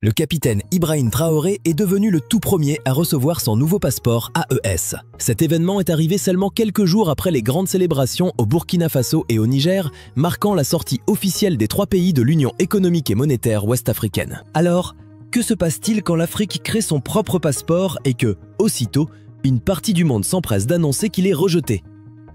Le capitaine Ibrahim Traoré est devenu le tout premier à recevoir son nouveau passeport AES. Cet événement est arrivé seulement quelques jours après les grandes célébrations au Burkina Faso et au Niger, marquant la sortie officielle des 3 pays de l'Union économique et monétaire ouest-africaine. Alors, que se passe-t-il quand l'Afrique crée son propre passeport et que, aussitôt, une partie du monde s'empresse d'annoncer qu'il est rejeté?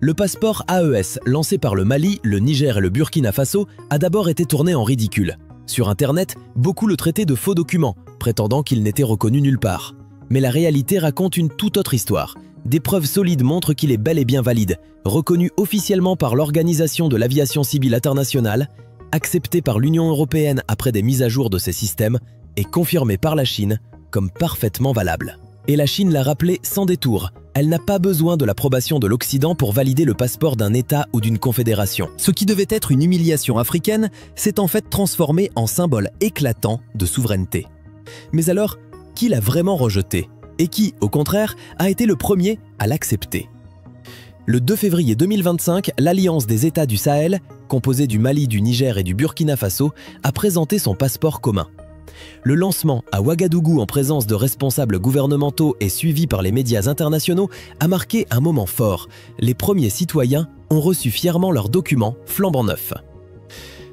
Le passeport AES, lancé par le Mali, le Niger et le Burkina Faso, a d'abord été tourné en ridicule. Sur Internet, beaucoup le traitaient de faux documents, prétendant qu'il n'était reconnu nulle part. Mais la réalité raconte une toute autre histoire. Des preuves solides montrent qu'il est bel et bien valide, reconnu officiellement par l'Organisation de l'Aviation Civile Internationale, accepté par l'Union européenne après des mises à jour de ses systèmes et confirmé par la Chine comme parfaitement valable. Et la Chine l'a rappelé sans détour. Elle n'a pas besoin de l'approbation de l'Occident pour valider le passeport d'un État ou d'une confédération. Ce qui devait être une humiliation africaine s'est en fait transformé en symbole éclatant de souveraineté. Mais alors, qui l'a vraiment rejeté? Et qui, au contraire, a été le premier à l'accepter? Le 2 février 2025, l'Alliance des États du Sahel, composée du Mali, du Niger et du Burkina Faso, a présenté son passeport commun. Le lancement à Ouagadougou en présence de responsables gouvernementaux et suivi par les médias internationaux a marqué un moment fort. Les premiers citoyens ont reçu fièrement leurs documents flambant neufs.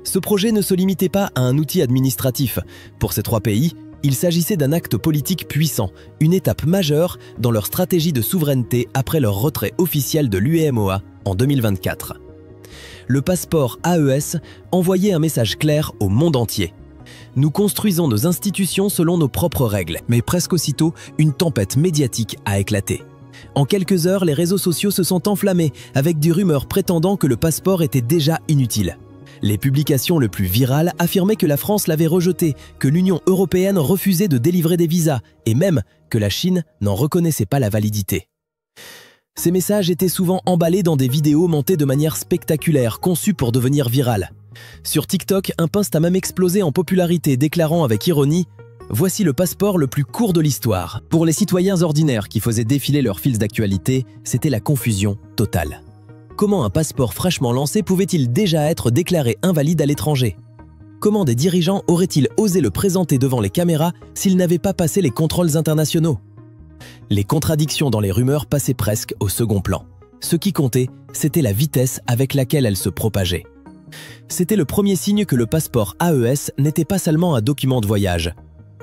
Ce projet ne se limitait pas à un outil administratif. Pour ces 3 pays, il s'agissait d'un acte politique puissant, une étape majeure dans leur stratégie de souveraineté après leur retrait officiel de l'UEMOA en 2024. Le passeport AES envoyait un message clair au monde entier. Nous construisons nos institutions selon nos propres règles, mais presque aussitôt, une tempête médiatique a éclaté. En quelques heures, les réseaux sociaux se sont enflammés avec des rumeurs prétendant que le passeport était déjà inutile. Les publications les plus virales affirmaient que la France l'avait rejeté, que l'Union européenne refusait de délivrer des visas et même que la Chine n'en reconnaissait pas la validité. Ces messages étaient souvent emballés dans des vidéos montées de manière spectaculaire, conçues pour devenir virales. Sur TikTok, un post a même explosé en popularité, déclarant avec ironie « Voici le passeport le plus court de l'histoire ». Pour les citoyens ordinaires qui faisaient défiler leurs fils d'actualité, c'était la confusion totale. Comment un passeport fraîchement lancé pouvait-il déjà être déclaré invalide à l'étranger? Comment des dirigeants auraient-ils osé le présenter devant les caméras s'ils n'avaient pas passé les contrôles internationaux? Les contradictions dans les rumeurs passaient presque au second plan. Ce qui comptait, c'était la vitesse avec laquelle elles se propageaient. C'était le premier signe que le passeport AES n'était pas seulement un document de voyage.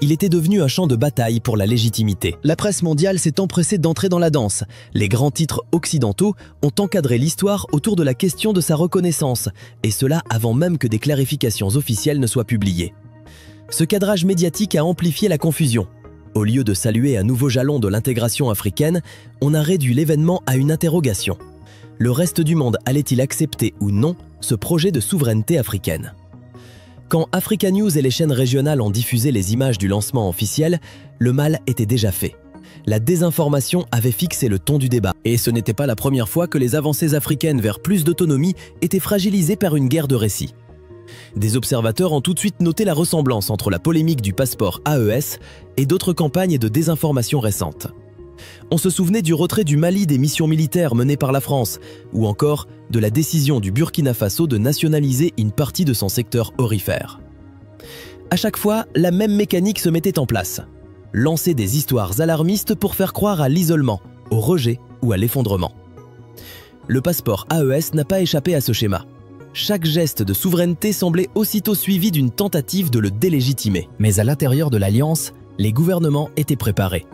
Il était devenu un champ de bataille pour la légitimité. La presse mondiale s'est empressée d'entrer dans la danse. Les grands titres occidentaux ont encadré l'histoire autour de la question de sa reconnaissance, et cela avant même que des clarifications officielles ne soient publiées. Ce cadrage médiatique a amplifié la confusion. Au lieu de saluer un nouveau jalon de l'intégration africaine, on a réduit l'événement à une interrogation. Le reste du monde allait-il accepter ou non ce projet de souveraineté africaine? Quand Africa News et les chaînes régionales ont diffusé les images du lancement officiel, le mal était déjà fait. La désinformation avait fixé le ton du débat. Et ce n'était pas la première fois que les avancées africaines vers plus d'autonomie étaient fragilisées par une guerre de récits. Des observateurs ont tout de suite noté la ressemblance entre la polémique du passeport AES et d'autres campagnes de désinformation récentes. On se souvenait du retrait du Mali des missions militaires menées par la France, ou encore de la décision du Burkina Faso de nationaliser une partie de son secteur aurifère. À chaque fois, la même mécanique se mettait en place. Lancer des histoires alarmistes pour faire croire à l'isolement, au rejet ou à l'effondrement. Le passeport AES n'a pas échappé à ce schéma. Chaque geste de souveraineté semblait aussitôt suivi d'une tentative de le délégitimer. Mais à l'intérieur de l'Alliance, les gouvernements étaient préparés.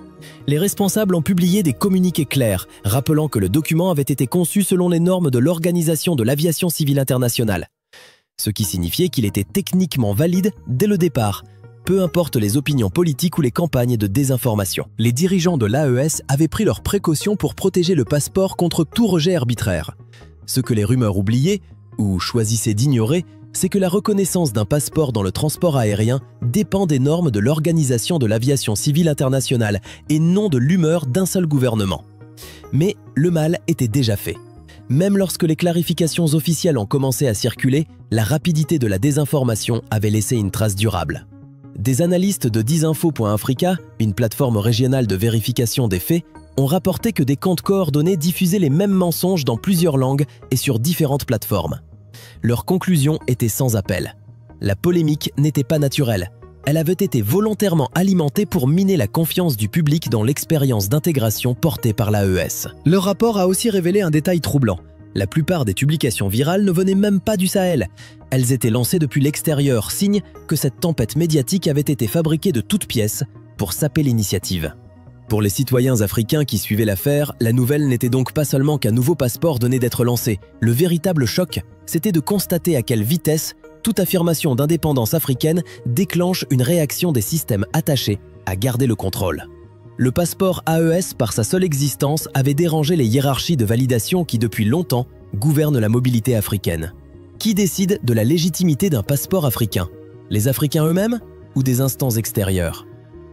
Les responsables ont publié des communiqués clairs, rappelant que le document avait été conçu selon les normes de l'Organisation de l'Aviation Civile Internationale. Ce qui signifiait qu'il était techniquement valide dès le départ, peu importe les opinions politiques ou les campagnes de désinformation. Les dirigeants de l'AES avaient pris leurs précautions pour protéger le passeport contre tout rejet arbitraire. Ce que les rumeurs oubliaient, ou choisissaient d'ignorer, c'est que la reconnaissance d'un passeport dans le transport aérien dépend des normes de l'Organisation de l'Aviation Civile Internationale et non de l'humeur d'un seul gouvernement. Mais le mal était déjà fait. Même lorsque les clarifications officielles ont commencé à circuler, la rapidité de la désinformation avait laissé une trace durable. Des analystes de Disinfo.Africa, une plateforme régionale de vérification des faits, ont rapporté que des comptes coordonnés diffusaient les mêmes mensonges dans plusieurs langues et sur différentes plateformes. Leur conclusion était sans appel. La polémique n'était pas naturelle. elle avait été volontairement alimentée pour miner la confiance du public dans l'expérience d'intégration portée par l'AES. Le rapport a aussi révélé un détail troublant. La plupart des publications virales ne venaient même pas du Sahel. Elles étaient lancées depuis l'extérieur, signe que cette tempête médiatique avait été fabriquée de toutes pièces pour saper l'initiative. Pour les citoyens africains qui suivaient l'affaire, la nouvelle n'était donc pas seulement qu'un nouveau passeport venait d'être lancé. Le véritable choc, c'était de constater à quelle vitesse toute affirmation d'indépendance africaine déclenche une réaction des systèmes attachés à garder le contrôle. Le passeport AES, par sa seule existence, avait dérangé les hiérarchies de validation qui, depuis longtemps, gouvernent la mobilité africaine. Qui décide de la légitimité d'un passeport africain? Les Africains eux-mêmes ou des instances extérieures?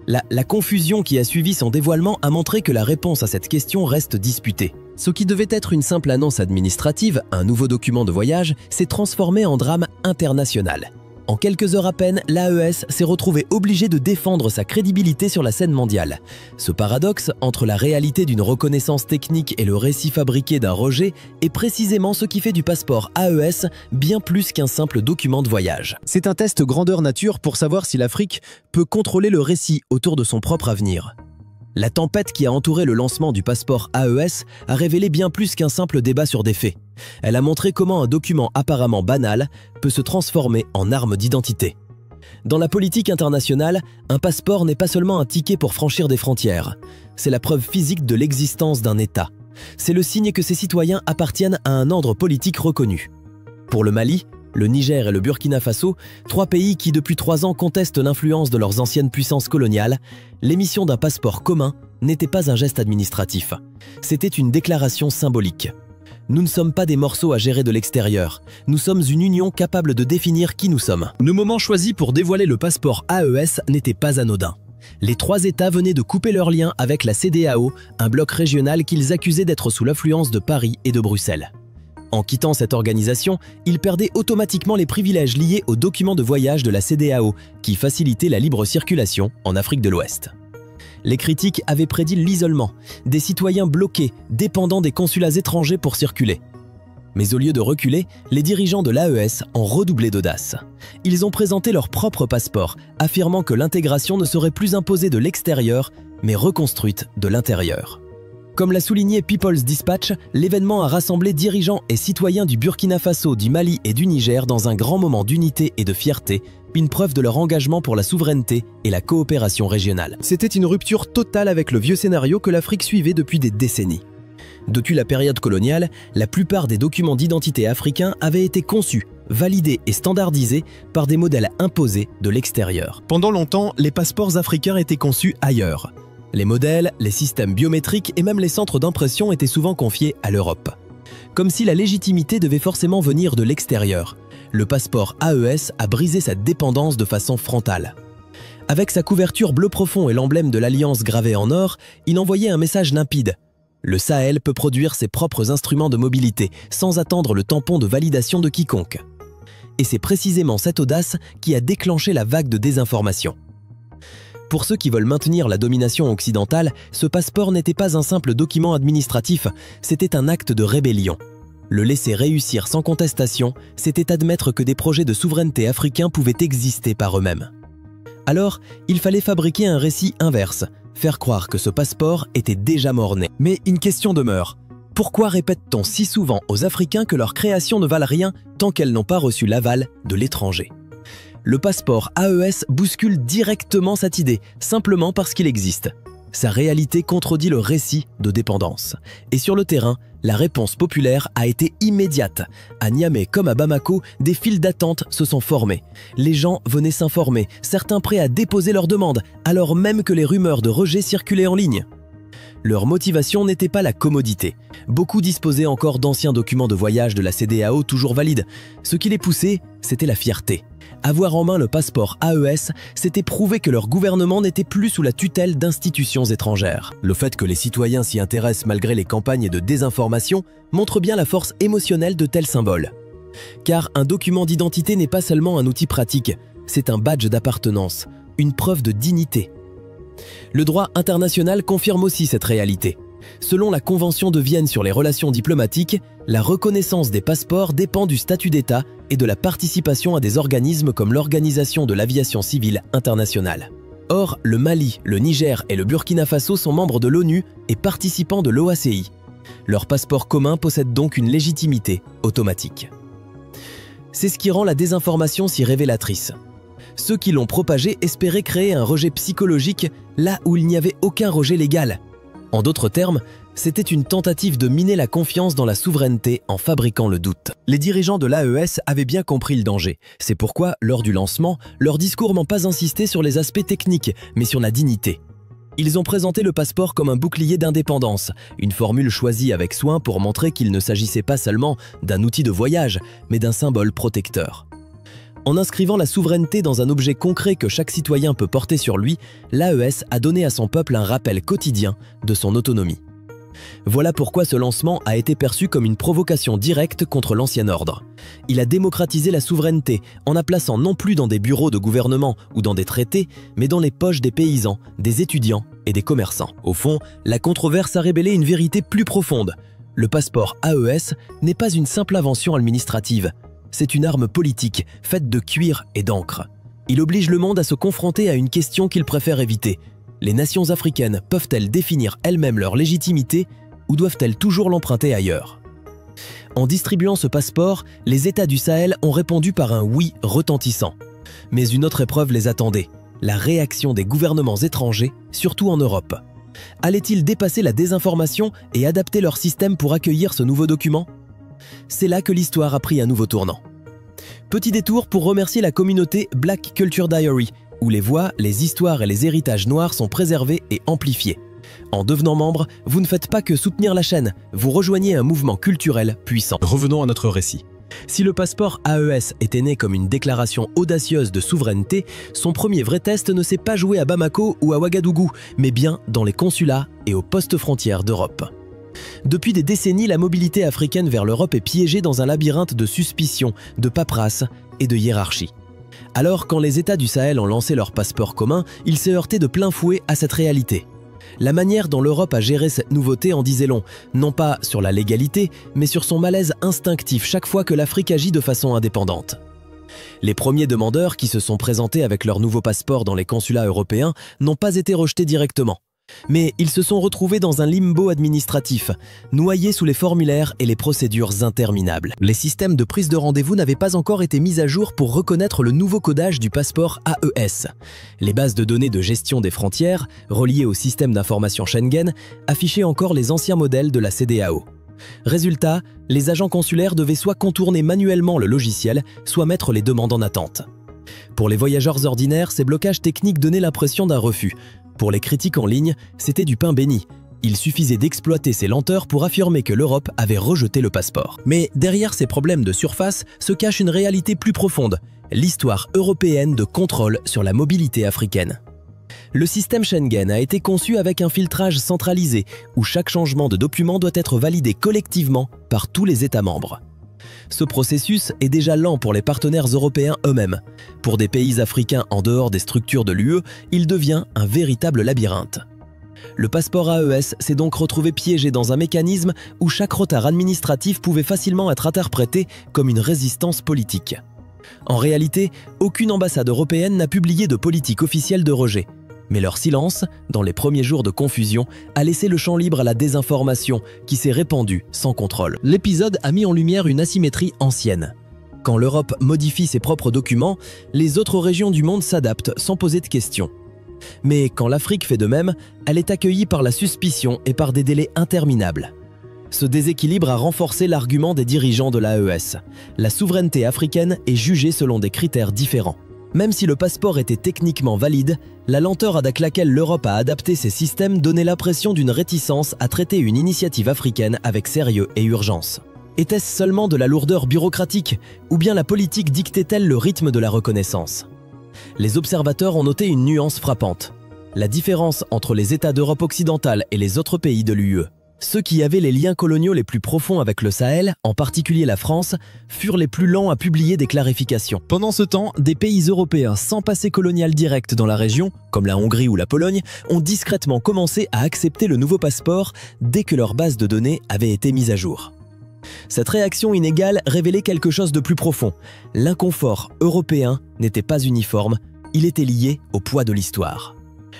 La confusion qui a suivi son dévoilement a montré que la réponse à cette question reste disputée. Ce qui devait être une simple annonce administrative, un nouveau document de voyage, s'est transformé en drame international. En quelques heures à peine, l'AES s'est retrouvé obligé de défendre sa crédibilité sur la scène mondiale. Ce paradoxe entre la réalité d'une reconnaissance technique et le récit fabriqué d'un rejet est précisément ce qui fait du passeport AES bien plus qu'un simple document de voyage. C'est un test grandeur nature pour savoir si l'Afrique peut contrôler le récit autour de son propre avenir. La tempête qui a entouré le lancement du passeport AES a révélé bien plus qu'un simple débat sur des faits. Elle a montré comment un document apparemment banal peut se transformer en arme d'identité. Dans la politique internationale, un passeport n'est pas seulement un ticket pour franchir des frontières. C'est la preuve physique de l'existence d'un État. C'est le signe que ses citoyens appartiennent à un ordre politique reconnu. Pour le Mali, le Niger et le Burkina Faso, 3 pays qui depuis 3 ans contestent l'influence de leurs anciennes puissances coloniales, l'émission d'un passeport commun n'était pas un geste administratif. C'était une déclaration symbolique. Nous ne sommes pas des morceaux à gérer de l'extérieur. Nous sommes une union capable de définir qui nous sommes. Le moment choisi pour dévoiler le passeport AES n'était pas anodin. Les 3 États venaient de couper leurs liens avec la CEDEAO, un bloc régional qu'ils accusaient d'être sous l'influence de Paris et de Bruxelles. En quittant cette organisation, ils perdaient automatiquement les privilèges liés aux documents de voyage de la CEDEAO, qui facilitaient la libre circulation en Afrique de l'Ouest. Les critiques avaient prédit l'isolement, des citoyens bloqués, dépendant des consulats étrangers pour circuler. Mais au lieu de reculer, les dirigeants de l'AES ont redoublé d'audace. Ils ont présenté leur propre passeport, affirmant que l'intégration ne serait plus imposée de l'extérieur, mais reconstruite de l'intérieur. Comme l'a souligné People's Dispatch, l'événement a rassemblé dirigeants et citoyens du Burkina Faso, du Mali et du Niger dans un grand moment d'unité et de fierté, une preuve de leur engagement pour la souveraineté et la coopération régionale. C'était une rupture totale avec le vieux scénario que l'Afrique suivait depuis des décennies. Depuis la période coloniale, la plupart des documents d'identité africains avaient été conçus, validés et standardisés par des modèles imposés de l'extérieur. Pendant longtemps, les passeports africains étaient conçus ailleurs. Les modèles, les systèmes biométriques et même les centres d'impression étaient souvent confiés à l'Europe. Comme si la légitimité devait forcément venir de l'extérieur, le passeport AES a brisé cette dépendance de façon frontale. Avec sa couverture bleu profond et l'emblème de l'Alliance gravé en or, il envoyait un message limpide. Le Sahel peut produire ses propres instruments de mobilité sans attendre le tampon de validation de quiconque. Et c'est précisément cette audace qui a déclenché la vague de désinformation. Pour ceux qui veulent maintenir la domination occidentale, ce passeport n'était pas un simple document administratif, c'était un acte de rébellion. Le laisser réussir sans contestation, c'était admettre que des projets de souveraineté africains pouvaient exister par eux-mêmes. Alors, il fallait fabriquer un récit inverse, faire croire que ce passeport était déjà mort-né. Mais une question demeure. Pourquoi répète-t-on si souvent aux Africains que leurs créations ne valent rien tant qu'elles n'ont pas reçu l'aval de l'étranger ? Le passeport AES bouscule directement cette idée, simplement parce qu'il existe. Sa réalité contredit le récit de dépendance. Et sur le terrain, la réponse populaire a été immédiate. À Niamey comme à Bamako, des files d'attente se sont formées. Les gens venaient s'informer, certains prêts à déposer leurs demandes, alors même que les rumeurs de rejet circulaient en ligne. Leur motivation n'était pas la commodité. Beaucoup disposaient encore d'anciens documents de voyage de la CEDEAO toujours valides. Ce qui les poussait, c'était la fierté. Avoir en main le passeport AES, c'était prouver que leur gouvernement n'était plus sous la tutelle d'institutions étrangères. Le fait que les citoyens s'y intéressent malgré les campagnes de désinformation montre bien la force émotionnelle de tels symboles. Car un document d'identité n'est pas seulement un outil pratique, c'est un badge d'appartenance, une preuve de dignité. Le droit international confirme aussi cette réalité. Selon la Convention de Vienne sur les relations diplomatiques, la reconnaissance des passeports dépend du statut d'État et de la participation à des organismes comme l'Organisation de l'aviation civile internationale. Or, le Mali, le Niger et le Burkina Faso sont membres de l'ONU et participants de l'OACI. Leur passeport commun possède donc une légitimité automatique. C'est ce qui rend la désinformation si révélatrice. Ceux qui l'ont propagée espéraient créer un rejet psychologique là où il n'y avait aucun rejet légal. En d'autres termes, c'était une tentative de miner la confiance dans la souveraineté en fabriquant le doute. Les dirigeants de l'AES avaient bien compris le danger. C'est pourquoi, lors du lancement, leurs discours n'ont pas insisté sur les aspects techniques, mais sur la dignité. Ils ont présenté le passeport comme un bouclier d'indépendance, une formule choisie avec soin pour montrer qu'il ne s'agissait pas seulement d'un outil de voyage, mais d'un symbole protecteur. En inscrivant la souveraineté dans un objet concret que chaque citoyen peut porter sur lui, l'AES a donné à son peuple un rappel quotidien de son autonomie. Voilà pourquoi ce lancement a été perçu comme une provocation directe contre l'ancien ordre. Il a démocratisé la souveraineté en la plaçant non plus dans des bureaux de gouvernement ou dans des traités, mais dans les poches des paysans, des étudiants et des commerçants. Au fond, la controverse a révélé une vérité plus profonde. Le passeport AES n'est pas une simple invention administrative. C'est une arme politique, faite de cuir et d'encre. Il oblige le monde à se confronter à une question qu'il préfère éviter. Les nations africaines peuvent-elles définir elles-mêmes leur légitimité ou doivent-elles toujours l'emprunter ailleurs? En distribuant ce passeport, les États du Sahel ont répondu par un oui retentissant. Mais une autre épreuve les attendait, la réaction des gouvernements étrangers, surtout en Europe. Allaient-ils dépasser la désinformation et adapter leur système pour accueillir ce nouveau document? C'est là que l'histoire a pris un nouveau tournant. Petit détour pour remercier la communauté Black Culture Diary, où les voix, les histoires et les héritages noirs sont préservés et amplifiés. En devenant membre, vous ne faites pas que soutenir la chaîne, vous rejoignez un mouvement culturel puissant. Revenons à notre récit. Si le passeport AES était né comme une déclaration audacieuse de souveraineté, son premier vrai test ne s'est pas joué à Bamako ou à Ouagadougou, mais bien dans les consulats et aux postes frontières d'Europe. Depuis des décennies, la mobilité africaine vers l'Europe est piégée dans un labyrinthe de suspicions, de paperasse et de hiérarchie. Alors, quand les États du Sahel ont lancé leur passeport commun, ils s'est heurté de plein fouet à cette réalité. La manière dont l'Europe a géré cette nouveauté en disait long, non pas sur la légalité, mais sur son malaise instinctif chaque fois que l'Afrique agit de façon indépendante. Les premiers demandeurs qui se sont présentés avec leur nouveau passeport dans les consulats européens n'ont pas été rejetés directement. Mais ils se sont retrouvés dans un limbo administratif, noyés sous les formulaires et les procédures interminables. Les systèmes de prise de rendez-vous n'avaient pas encore été mis à jour pour reconnaître le nouveau codage du passeport AES. Les bases de données de gestion des frontières, reliées au système d'information Schengen, affichaient encore les anciens modèles de la CEDEAO. Résultat, les agents consulaires devaient soit contourner manuellement le logiciel, soit mettre les demandes en attente. Pour les voyageurs ordinaires, ces blocages techniques donnaient l'impression d'un refus. Pour les critiques en ligne, c'était du pain béni. Il suffisait d'exploiter ces lenteurs pour affirmer que l'Europe avait rejeté le passeport. Mais derrière ces problèmes de surface se cache une réalité plus profonde, l'histoire européenne de contrôle sur la mobilité africaine. Le système Schengen a été conçu avec un filtrage centralisé, où chaque changement de document doit être validé collectivement par tous les États membres. Ce processus est déjà lent pour les partenaires européens eux-mêmes. Pour des pays africains en dehors des structures de l'UE, il devient un véritable labyrinthe. Le passeport AES s'est donc retrouvé piégé dans un mécanisme où chaque retard administratif pouvait facilement être interprété comme une résistance politique. En réalité, aucune ambassade européenne n'a publié de politique officielle de rejet. Mais leur silence, dans les premiers jours de confusion, a laissé le champ libre à la désinformation qui s'est répandue sans contrôle. L'épisode a mis en lumière une asymétrie ancienne. Quand l'Europe modifie ses propres documents, les autres régions du monde s'adaptent sans poser de questions. Mais quand l'Afrique fait de même, elle est accueillie par la suspicion et par des délais interminables. Ce déséquilibre a renforcé l'argument des dirigeants de l'AES. La souveraineté africaine est jugée selon des critères différents. Même si le passeport était techniquement valide, la lenteur avec laquelle l'Europe a adapté ses systèmes donnait l'impression d'une réticence à traiter une initiative africaine avec sérieux et urgence. Était-ce seulement de la lourdeur bureaucratique, ou bien la politique dictait-elle le rythme de la reconnaissance? Les observateurs ont noté une nuance frappante. La différence entre les États d'Europe occidentale et les autres pays de l'UE. Ceux qui avaient les liens coloniaux les plus profonds avec le Sahel, en particulier la France, furent les plus lents à publier des clarifications. Pendant ce temps, des pays européens sans passé colonial direct dans la région, comme la Hongrie ou la Pologne, ont discrètement commencé à accepter le nouveau passeport dès que leur base de données avait été mise à jour. Cette réaction inégale révélait quelque chose de plus profond. L'inconfort européen n'était pas uniforme, il était lié au poids de l'histoire.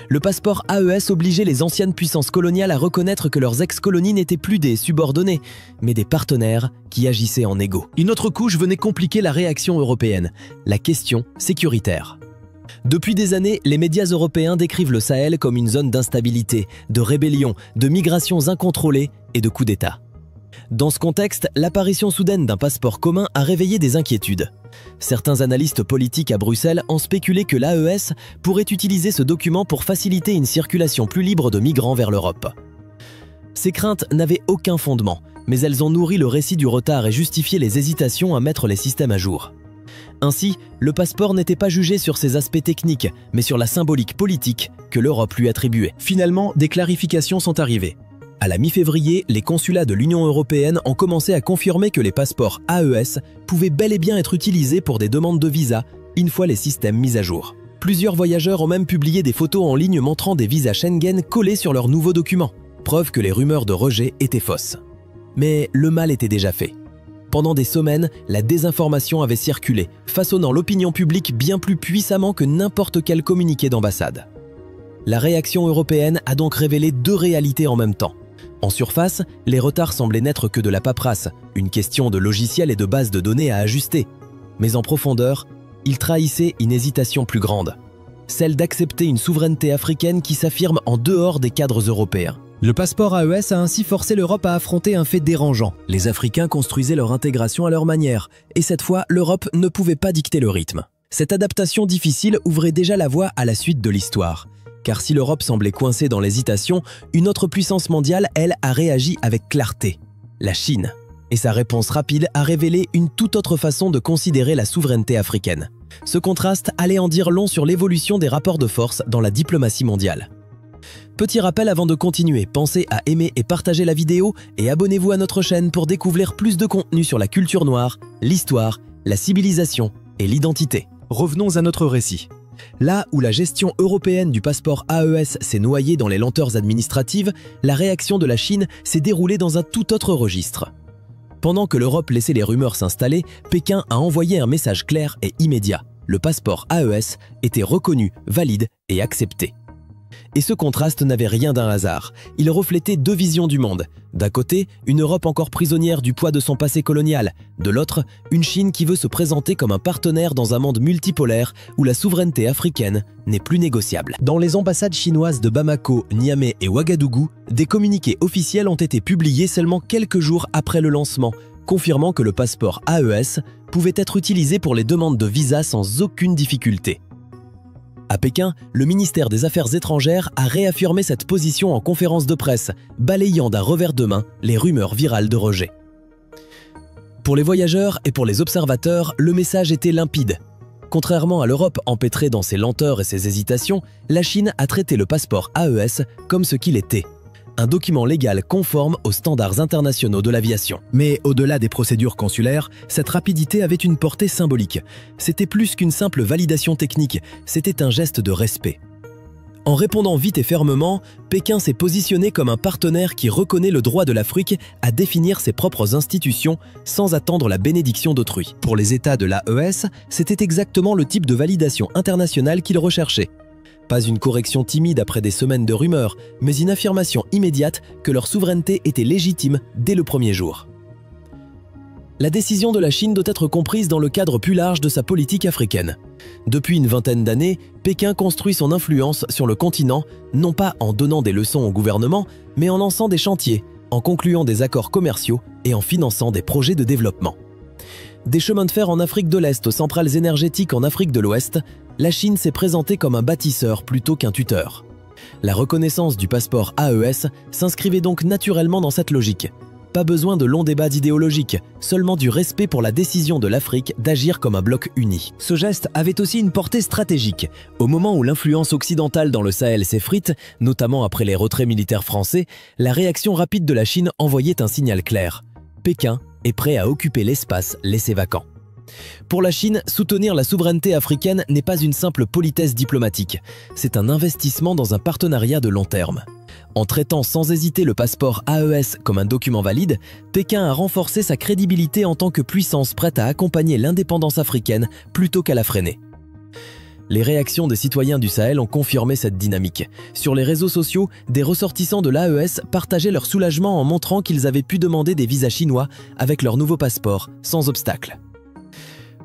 Le passeport AES obligeait les anciennes puissances coloniales à reconnaître que leurs ex-colonies n'étaient plus des subordonnés, mais des partenaires qui agissaient en égaux. Une autre couche venait compliquer la réaction européenne, la question sécuritaire. Depuis des années, les médias européens décrivent le Sahel comme une zone d'instabilité, de rébellion, de migrations incontrôlées et de coups d'État. Dans ce contexte, l'apparition soudaine d'un passeport commun a réveillé des inquiétudes. Certains analystes politiques à Bruxelles ont spéculé que l'AES pourrait utiliser ce document pour faciliter une circulation plus libre de migrants vers l'Europe. Ces craintes n'avaient aucun fondement, mais elles ont nourri le récit du retard et justifié les hésitations à mettre les systèmes à jour. Ainsi, le passeport n'était pas jugé sur ses aspects techniques, mais sur la symbolique politique que l'Europe lui attribuait. Finalement, des clarifications sont arrivées. À la mi-février, les consulats de l'Union européenne ont commencé à confirmer que les passeports AES pouvaient bel et bien être utilisés pour des demandes de visa une fois les systèmes mis à jour. Plusieurs voyageurs ont même publié des photos en ligne montrant des visas Schengen collés sur leurs nouveaux documents, preuve que les rumeurs de rejet étaient fausses. Mais le mal était déjà fait. Pendant des semaines, la désinformation avait circulé, façonnant l'opinion publique bien plus puissamment que n'importe quel communiqué d'ambassade. La réaction européenne a donc révélé deux réalités en même temps. En surface, les retards semblaient n'être que de la paperasse, une question de logiciel et de base de données à ajuster. Mais en profondeur, ils trahissaient une hésitation plus grande, celle d'accepter une souveraineté africaine qui s'affirme en dehors des cadres européens. Le passeport AES a ainsi forcé l'Europe à affronter un fait dérangeant. Les Africains construisaient leur intégration à leur manière, et cette fois, l'Europe ne pouvait pas dicter le rythme. Cette adaptation difficile ouvrait déjà la voie à la suite de l'histoire. Car si l'Europe semblait coincée dans l'hésitation, une autre puissance mondiale, elle, a réagi avec clarté, la Chine. Et sa réponse rapide a révélé une toute autre façon de considérer la souveraineté africaine. Ce contraste allait en dire long sur l'évolution des rapports de force dans la diplomatie mondiale. Petit rappel avant de continuer, pensez à aimer et partager la vidéo et abonnez-vous à notre chaîne pour découvrir plus de contenu sur la culture noire, l'histoire, la civilisation et l'identité. Revenons à notre récit. Là où la gestion européenne du passeport AES s'est noyée dans les lenteurs administratives, la réaction de la Chine s'est déroulée dans un tout autre registre. Pendant que l'Europe laissait les rumeurs s'installer, Pékin a envoyé un message clair et immédiat. Le passeport AES était reconnu, valide et accepté. Et ce contraste n'avait rien d'un hasard. Il reflétait deux visions du monde. D'un côté, une Europe encore prisonnière du poids de son passé colonial. De l'autre, une Chine qui veut se présenter comme un partenaire dans un monde multipolaire où la souveraineté africaine n'est plus négociable. Dans les ambassades chinoises de Bamako, Niamey et Ouagadougou, des communiqués officiels ont été publiés seulement quelques jours après le lancement, confirmant que le passeport AES pouvait être utilisé pour les demandes de visa sans aucune difficulté. À Pékin, le ministère des Affaires étrangères a réaffirmé cette position en conférence de presse, balayant d'un revers de main les rumeurs virales de rejet. Pour les voyageurs et pour les observateurs, le message était limpide. Contrairement à l'Europe empêtrée dans ses lenteurs et ses hésitations, la Chine a traité le passeport AES comme ce qu'il était. Un document légal conforme aux standards internationaux de l'aviation. Mais au-delà des procédures consulaires, cette rapidité avait une portée symbolique. C'était plus qu'une simple validation technique, c'était un geste de respect. En répondant vite et fermement, Pékin s'est positionné comme un partenaire qui reconnaît le droit de l'Afrique à définir ses propres institutions sans attendre la bénédiction d'autrui. Pour les États de l'AES, c'était exactement le type de validation internationale qu'ils recherchaient. Pas une correction timide après des semaines de rumeurs, mais une affirmation immédiate que leur souveraineté était légitime dès le premier jour. La décision de la Chine doit être comprise dans le cadre plus large de sa politique africaine. Depuis une vingtaine d'années, Pékin construit son influence sur le continent, non pas en donnant des leçons au gouvernement, mais en lançant des chantiers, en concluant des accords commerciaux et en finançant des projets de développement. Des chemins de fer en Afrique de l'Est aux centrales énergétiques en Afrique de l'Ouest, la Chine s'est présentée comme un bâtisseur plutôt qu'un tuteur. La reconnaissance du passeport AES s'inscrivait donc naturellement dans cette logique. Pas besoin de longs débats idéologiques, seulement du respect pour la décision de l'Afrique d'agir comme un bloc uni. Ce geste avait aussi une portée stratégique. Au moment où l'influence occidentale dans le Sahel s'effrite, notamment après les retraits militaires français, la réaction rapide de la Chine envoyait un signal clair. Pékin est prêt à occuper l'espace laissé vacant. Pour la Chine, soutenir la souveraineté africaine n'est pas une simple politesse diplomatique, c'est un investissement dans un partenariat de long terme. En traitant sans hésiter le passeport AES comme un document valide, Pékin a renforcé sa crédibilité en tant que puissance prête à accompagner l'indépendance africaine plutôt qu'à la freiner. Les réactions des citoyens du Sahel ont confirmé cette dynamique. Sur les réseaux sociaux, des ressortissants de l'AES partageaient leur soulagement en montrant qu'ils avaient pu demander des visas chinois avec leur nouveau passeport, sans obstacle.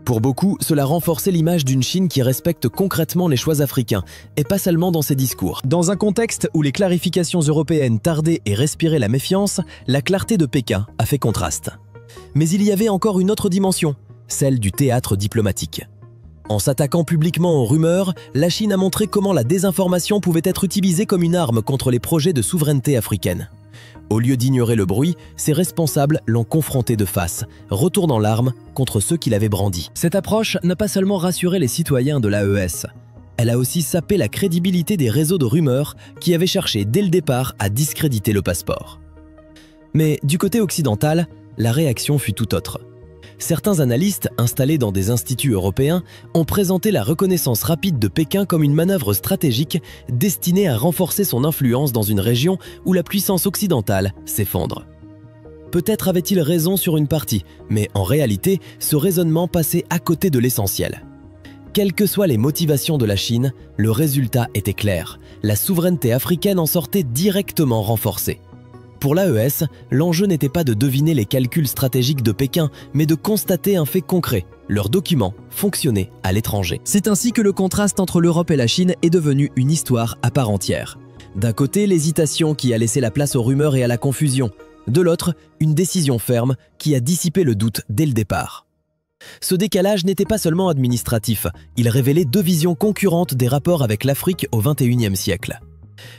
Pour beaucoup, cela renforçait l'image d'une Chine qui respecte concrètement les choix africains, et pas seulement dans ses discours. Dans un contexte où les clarifications européennes tardaient et respiraient la méfiance, la clarté de Pékin a fait contraste. Mais il y avait encore une autre dimension, celle du théâtre diplomatique. En s'attaquant publiquement aux rumeurs, la Chine a montré comment la désinformation pouvait être utilisée comme une arme contre les projets de souveraineté africaine. Au lieu d'ignorer le bruit, ses responsables l'ont confronté de face, retournant l'arme contre ceux qui l'avaient brandi. Cette approche n'a pas seulement rassuré les citoyens de l'AES, elle a aussi sapé la crédibilité des réseaux de rumeurs qui avaient cherché dès le départ à discréditer le passeport. Mais du côté occidental, la réaction fut tout autre. Certains analystes, installés dans des instituts européens, ont présenté la reconnaissance rapide de Pékin comme une manœuvre stratégique destinée à renforcer son influence dans une région où la puissance occidentale s'effondre. Peut-être avait-il raison sur une partie, mais en réalité, ce raisonnement passait à côté de l'essentiel. Quelles que soient les motivations de la Chine, le résultat était clair. La souveraineté africaine en sortait directement renforcée. Pour l'AES, l'enjeu n'était pas de deviner les calculs stratégiques de Pékin, mais de constater un fait concret. Leurs documents fonctionnaient à l'étranger. C'est ainsi que le contraste entre l'Europe et la Chine est devenu une histoire à part entière. D'un côté, l'hésitation qui a laissé la place aux rumeurs et à la confusion. De l'autre, une décision ferme qui a dissipé le doute dès le départ. Ce décalage n'était pas seulement administratif, il révélait deux visions concurrentes des rapports avec l'Afrique au XXIe siècle.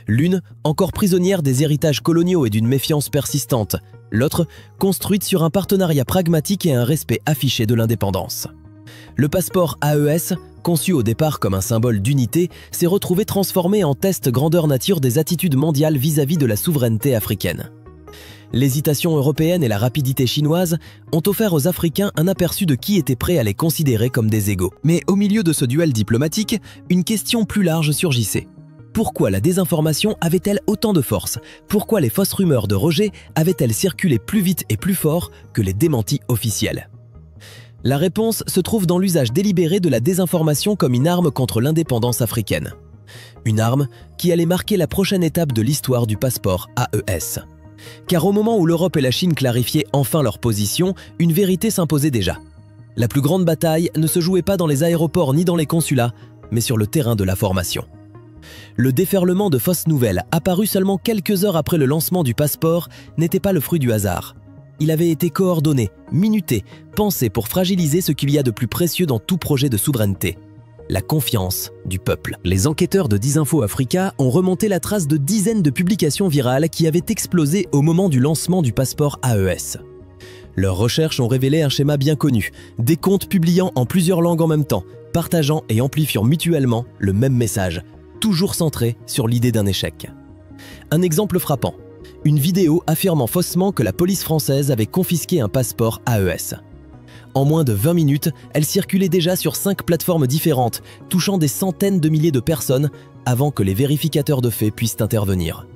L'une, encore prisonnière des héritages coloniaux et d'une méfiance persistante, l'autre, construite sur un partenariat pragmatique et un respect affiché de l'indépendance. Le passeport AES, conçu au départ comme un symbole d'unité, s'est retrouvé transformé en test grandeur nature des attitudes mondiales vis-à-vis de la souveraineté africaine. L'hésitation européenne et la rapidité chinoise ont offert aux Africains un aperçu de qui était prêt à les considérer comme des égaux. Mais au milieu de ce duel diplomatique, une question plus large surgissait. Pourquoi la désinformation avait-elle autant de force? Pourquoi les fausses rumeurs de rejet avaient-elles circulé plus vite et plus fort que les démentis officiels? La réponse se trouve dans l'usage délibéré de la désinformation comme une arme contre l'indépendance africaine. Une arme qui allait marquer la prochaine étape de l'histoire du passeport AES. Car au moment où l'Europe et la Chine clarifiaient enfin leur position, une vérité s'imposait déjà. La plus grande bataille ne se jouait pas dans les aéroports ni dans les consulats, mais sur le terrain de la formation. Le déferlement de fausses nouvelles, apparu seulement quelques heures après le lancement du passeport, n'était pas le fruit du hasard. Il avait été coordonné, minuté, pensé pour fragiliser ce qu'il y a de plus précieux dans tout projet de souveraineté. La confiance du peuple. Les enquêteurs de Disinfo Africa ont remonté la trace de dizaines de publications virales qui avaient explosé au moment du lancement du passeport AES. Leurs recherches ont révélé un schéma bien connu, des comptes publiant en plusieurs langues en même temps, partageant et amplifiant mutuellement le même message, toujours centré sur l'idée d'un échec. Un exemple frappant, une vidéo affirmant faussement que la police française avait confisqué un passeport AES. En moins de 20 minutes, elle circulait déjà sur 5 plateformes différentes, touchant des centaines de milliers de personnes avant que les vérificateurs de faits puissent intervenir.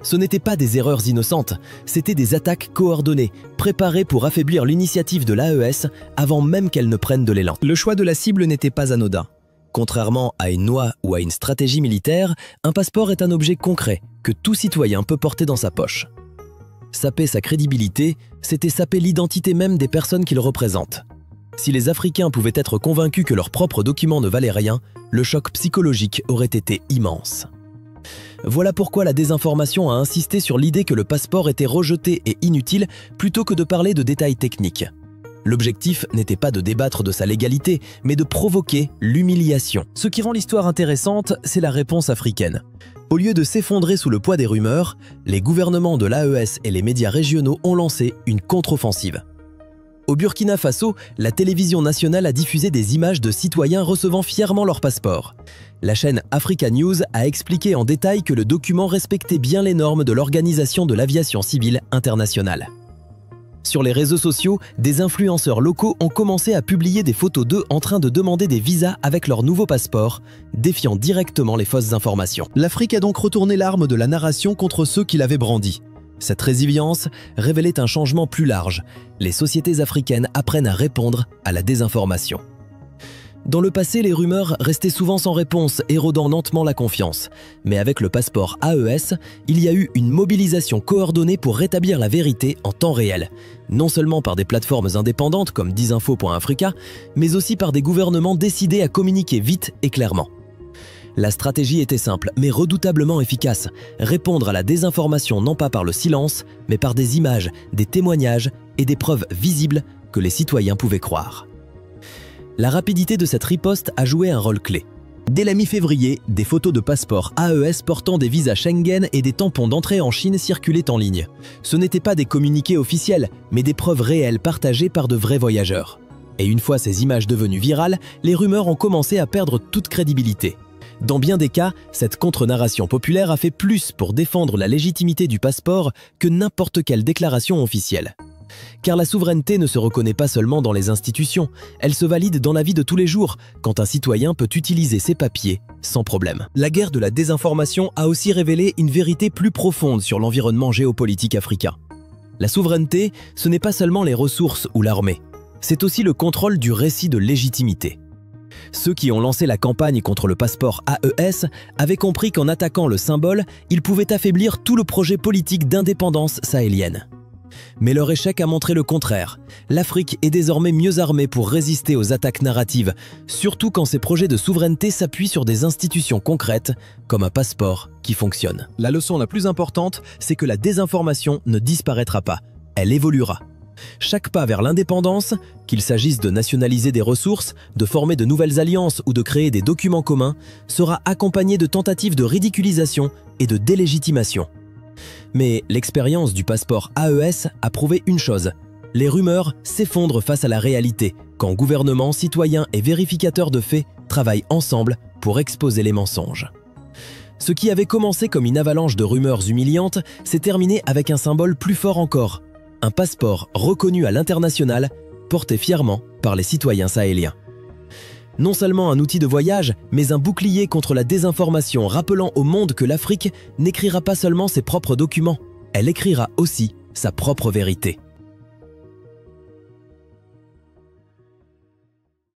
Ce n'étaient pas des erreurs innocentes, c'étaient des attaques coordonnées, préparées pour affaiblir l'initiative de l'AES avant même qu'elle ne prenne de l'élan. Le choix de la cible n'était pas anodin. Contrairement à une loi ou à une stratégie militaire, un passeport est un objet concret que tout citoyen peut porter dans sa poche. Saper sa crédibilité, c'était saper l'identité même des personnes qu'il représente. Si les Africains pouvaient être convaincus que leurs propres documents ne valaient rien, le choc psychologique aurait été immense. Voilà pourquoi la désinformation a insisté sur l'idée que le passeport était rejeté et inutile plutôt que de parler de détails techniques. L'objectif n'était pas de débattre de sa légalité, mais de provoquer l'humiliation. Ce qui rend l'histoire intéressante, c'est la réponse africaine. Au lieu de s'effondrer sous le poids des rumeurs, les gouvernements de l'AES et les médias régionaux ont lancé une contre-offensive. Au Burkina Faso, la télévision nationale a diffusé des images de citoyens recevant fièrement leur passeport. La chaîne Africa News a expliqué en détail que le document respectait bien les normes de l'Organisation de l'aviation civile internationale. Sur les réseaux sociaux, des influenceurs locaux ont commencé à publier des photos d'eux en train de demander des visas avec leur nouveau passeport, défiant directement les fausses informations. L'Afrique a donc retourné l'arme de la narration contre ceux qui l'avaient brandie. Cette résilience révélait un changement plus large. Les sociétés africaines apprennent à répondre à la désinformation. Dans le passé, les rumeurs restaient souvent sans réponse, érodant lentement la confiance. Mais avec le passeport AES, il y a eu une mobilisation coordonnée pour rétablir la vérité en temps réel. Non seulement par des plateformes indépendantes comme disinfo.africa, mais aussi par des gouvernements décidés à communiquer vite et clairement. La stratégie était simple, mais redoutablement efficace. Répondre à la désinformation non pas par le silence, mais par des images, des témoignages et des preuves visibles que les citoyens pouvaient croire. La rapidité de cette riposte a joué un rôle clé. Dès la mi-février, des photos de passeports AES portant des visas Schengen et des tampons d'entrée en Chine circulaient en ligne. Ce n'étaient pas des communiqués officiels, mais des preuves réelles partagées par de vrais voyageurs. Et une fois ces images devenues virales, les rumeurs ont commencé à perdre toute crédibilité. Dans bien des cas, cette contre-narration populaire a fait plus pour défendre la légitimité du passeport que n'importe quelle déclaration officielle. Car la souveraineté ne se reconnaît pas seulement dans les institutions, elle se valide dans la vie de tous les jours, quand un citoyen peut utiliser ses papiers sans problème. La guerre de la désinformation a aussi révélé une vérité plus profonde sur l'environnement géopolitique africain. La souveraineté, ce n'est pas seulement les ressources ou l'armée, c'est aussi le contrôle du récit de légitimité. Ceux qui ont lancé la campagne contre le passeport AES avaient compris qu'en attaquant le symbole, ils pouvaient affaiblir tout le projet politique d'indépendance sahélienne. Mais leur échec a montré le contraire. L'Afrique est désormais mieux armée pour résister aux attaques narratives, surtout quand ces projets de souveraineté s'appuient sur des institutions concrètes, comme un passeport qui fonctionne. La leçon la plus importante, c'est que la désinformation ne disparaîtra pas, elle évoluera. Chaque pas vers l'indépendance, qu'il s'agisse de nationaliser des ressources, de former de nouvelles alliances ou de créer des documents communs, sera accompagné de tentatives de ridiculisation et de délégitimation. Mais l'expérience du passeport AES a prouvé une chose, les rumeurs s'effondrent face à la réalité, quand gouvernements, citoyens et vérificateurs de faits travaillent ensemble pour exposer les mensonges. Ce qui avait commencé comme une avalanche de rumeurs humiliantes s'est terminé avec un symbole plus fort encore, un passeport reconnu à l'international, porté fièrement par les citoyens sahéliens. Non seulement un outil de voyage, mais un bouclier contre la désinformation rappelant au monde que l'Afrique n'écrira pas seulement ses propres documents, elle écrira aussi sa propre vérité.